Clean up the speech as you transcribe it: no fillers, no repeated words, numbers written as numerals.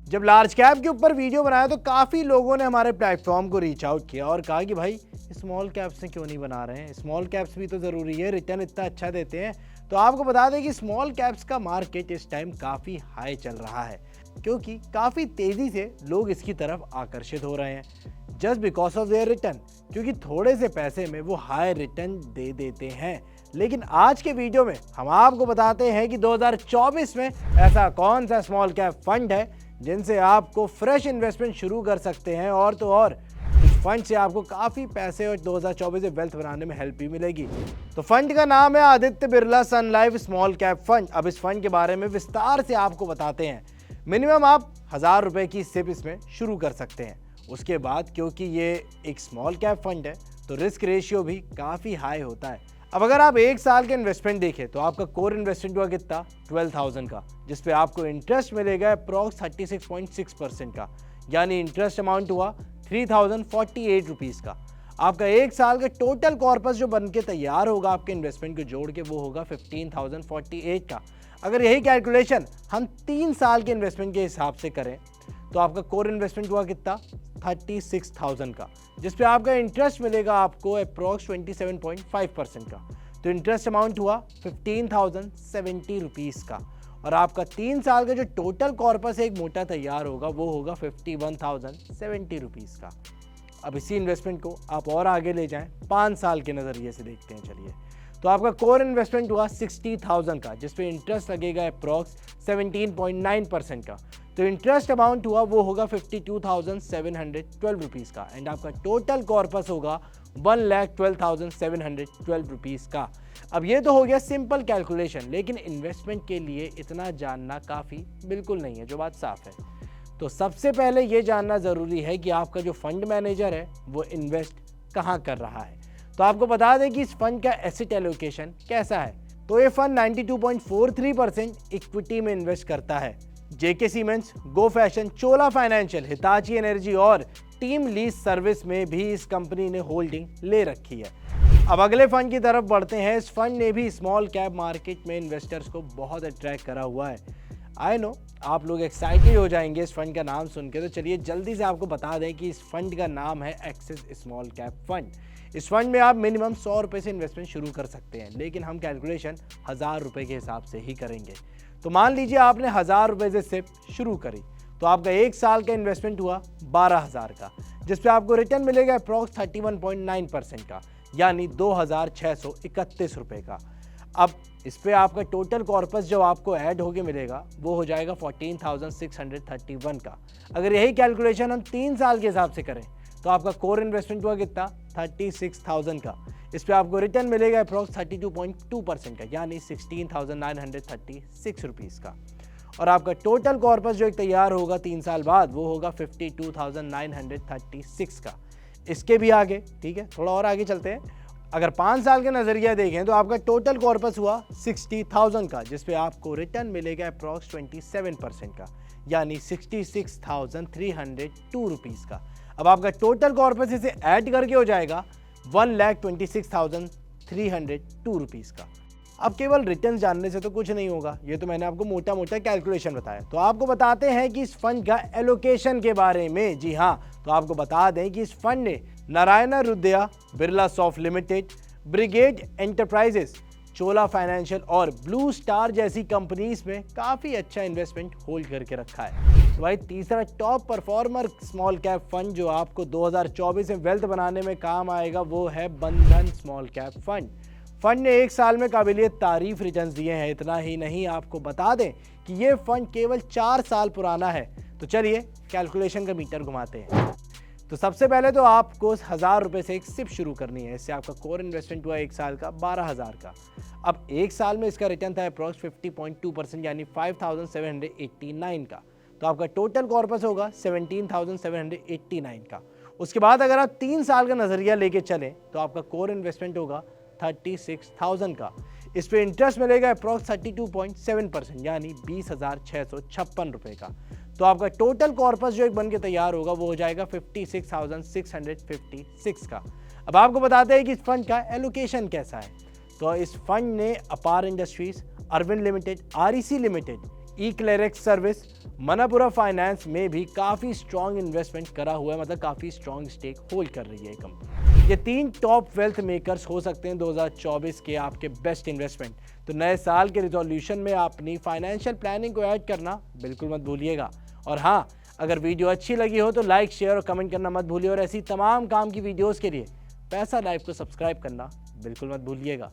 जब large cap के ऊपर वीडियो बनाया तो काफ़ी लोगों ने हमारे प्लेटफॉर्म को रीच आउट किया और कहा कि भाई स्मॉल कैप्स से क्यों नहीं बना रहे हैं, स्मॉल कैप्स भी तो ज़रूरी है, रिटर्न इतना अच्छा देते हैं। तो आपको बता दें कि स्मॉल कैप्स का मार्केट इस टाइम काफ़ी हाई चल रहा है क्योंकि काफ़ी तेज़ी से लोग इसकी तरफ आकर्षित हो रहे हैं just because of their return, क्योंकि थोड़े से पैसे में वो हाई रिटर्न दे देते हैं। लेकिन आज के वीडियो में हम आपको बताते हैं कि 2024 में ऐसा कौन सा स्मॉल कैप फंड है जिनसे आपको फ्रेश इन्वेस्टमेंट शुरू कर सकते हैं और तो और इस फंड से आपको काफ़ी पैसे और 2024 में वेल्थ बनाने में हेल्प भी मिलेगी। तो फंड का नाम है आदित्य बिरला सन लाइफ स्मॉल कैप फंड। अब इस फंड के बारे में विस्तार से आपको बताते हैं। मिनिमम आप 1000 रुपए की सिप इसमें शुरू कर सकते हैं। उसके बाद क्योंकि ये एक स्मॉल कैप फंड है तो रिस्क रेशियो भी काफ़ी हाई होता है। अब अगर आप एक साल के इन्वेस्टमेंट देखें तो आपका कोर इन्वेस्टमेंट हुआ कितना 12,000 का, जिसपे आपको इंटरेस्ट मिलेगा अप्रॉक्स 36.6% का, यानी इंटरेस्ट अमाउंट हुआ 3048 रुपीज़ का। आपका एक साल का टोटल कॉर्पस जो बन के तैयार होगा आपके इन्वेस्टमेंट को जोड़ के वो होगा 15,048 का। अगर यही कैलकुलेशन हम 3 साल के इन्वेस्टमेंट के हिसाब से करें तो आपका कोर इन्वेस्टमेंट हुआ कितना 36,000 का, जिसपे आपका इंटरेस्ट मिलेगा आपको अप्रॉक्स 27.5% का। तो इंटरेस्ट अमाउंट हुआ 15,070 रुपीज़ का और आपका 3 साल का जो टोटल कॉर्पस एक मोटा तैयार होगा वो होगा 51,070 रुपीज़ का। अब इसी इन्वेस्टमेंट को आप और आगे ले जाएं 5 साल के नज़रिए से देखते हैं। चलिए, तो आपका कोर इन्वेस्टमेंट हुआ 60,000 का, जिसपे इंटरेस्ट लगेगा अप्रॉक्स 17.9% का। तो इंटरेस्ट अमाउंट हुआ वो होगा 52,712 रुपीज़ का एंड आपका टोटल कॉर्पस होगा 1,12,712 रुपीज़ का। अब ये तो हो गया सिंपल कैलकुलेशन, लेकिन इन्वेस्टमेंट के लिए इतना जानना काफ़ी बिल्कुल नहीं है, जो बात साफ है। तो सबसे पहले ये जानना ज़रूरी है कि आपका जो फंड मैनेजर है वो इन्वेस्ट कहाँ कर रहा है। तो आपको बता दें कि इस फंड का एसेट एलोकेशन कैसा है। तो ये फंड 92.43% इक्विटी में इन्वेस्ट करता है। जेके सीमेंट्स, गो फैशन, चोला फाइनेंशियल, हिताची एनर्जी और टीम लीज सर्विस में भी इस कंपनी ने होल्डिंग ले रखी है। अब अगले फंड की तरफ बढ़ते हैं। इस फंड ने भी स्मॉल कैप मार्केट में इन्वेस्टर्स को बहुत अट्रैक्ट करा हुआ है। आई नो आप लोग एक्साइटेड हो जाएंगे इस फंड का नाम सुन के, तो चलिए जल्दी से आपको बता दें कि इस फंड का नाम है एक्सिस स्मॉल कैप फंड। इस फंड में आप मिनिमम 100 रुपये से इन्वेस्टमेंट शुरू कर सकते हैं, लेकिन हम कैलकुलेशन 1000 रुपये के हिसाब से ही करेंगे। तो मान लीजिए आपने 1000 रुपये से सिप शुरू करी तो आपका एक साल का इन्वेस्टमेंट हुआ 12,000 का, जिसपे आपको रिटर्न मिलेगा अप्रॉक्स 31.9% का, यानी 2,631 रुपये का। अब इस पे आपका टोटल कॉर्पस जो आपको ऐड होके मिलेगा वो हो जाएगा 14,631 का। अगर यही कैलकुलेशन हम 3 साल के हिसाब से करें तो आपका कोर इन्वेस्टमेंट हुआ कितना 36,000 का। इस पे आपको रिटर्न मिलेगा अप्रॉक्स 32.2% का, यानी 16,936 रुपीज़ का। और आपका टोटल कॉर्पस जो एक तैयार होगा 3 साल बाद वो होगा 52,936 का। इसके भी आगे, ठीक है, थोड़ा और आगे चलते हैं। अगर 5 साल के नज़रिया देखें तो आपका टोटल कॉर्पस हुआ 60,000 का, जिस पे आपको रिटर्न मिलेगा अप्रॉक्स 27% का, यानी 66,302 रुपीज़ का। अब आपका टोटल कॉर्पस इसे ऐड करके हो जाएगा 1,26,302 रुपीज़ का। अब केवल रिटर्न जानने से तो कुछ नहीं होगा, ये तो मैंने आपको मोटा मोटा कैलकुलेशन बताया। तो आपको बताते हैं कि इस फंड का एलोकेशन के बारे में। जी हाँ, तो आपको बता दें कि इस फंड ने नारायणा रुद्या, Birlasoft limited, brigade enterprises, Chola financial और ब्लू स्टार जैसी कंपनीज में काफ़ी अच्छा इन्वेस्टमेंट होल्ड करके रखा है। तो भाई तीसरा top performer small cap fund जो आपको 2024 में वेल्थ बनाने में काम आएगा वो है बंधन स्मॉल कैप फंड। फंड ने एक साल में काबिलियत तारीफ रिटर्न्स दिए हैं। इतना ही नहीं, आपको बता दें कि ये फंड केवल 4 साल पुराना है। तो चलिए कैलकुलेशन का मीटर घुमाते हैं। तो सबसे पहले तो आपको 1000 रुपये से एक सिप शुरू करनी है। इससे आपका कोर इन्वेस्टमेंट हुआ एक साल का 12,000 का। अब एक साल में इसका रिटर्न था अप्रॉक्स 50.2%, यानी 5,789 का। तो आपका टोटल कॉर्पस होगा 17,789 का। उसके बाद अगर आप 3 साल का नज़रिया लेके चलें तो आपका कोर इन्वेस्टमेंट होगा 36,000 का। इस पे इंटरेस्ट मिलेगा अप्रॉक्स 32.7%, यानी 20,656 रुपये का। तो आपका टोटल कॉर्पस जो एक बन के तैयार होगा वो हो जाएगा 56,656 का। अब आपको बताते हैं कि इस फंड का एलोकेशन कैसा है। तो इस फंड ने Apar industries, Arvind limited, REC limited, eClerx service, Manappuram finance में भी काफ़ी स्ट्रॉन्ग इन्वेस्टमेंट करा हुआ है, मतलब काफ़ी स्ट्रॉन्ग स्टेक होल्ड कर रही है ये कंपनी। ये 3 टॉप वेल्थ मेकर्स हो सकते हैं 2024 के आपके बेस्ट इन्वेस्टमेंट। तो नए साल के रिजोल्यूशन में अपनी फाइनेंशियल प्लानिंग को ऐड करना बिल्कुल मत भूलिएगा। और हाँ, अगर वीडियो अच्छी लगी हो तो लाइक, शेयर और कमेंट करना मत भूलिए, और ऐसी तमाम काम की वीडियोज़ के लिए पैसा लाइव को सब्सक्राइब करना बिल्कुल मत भूलिएगा।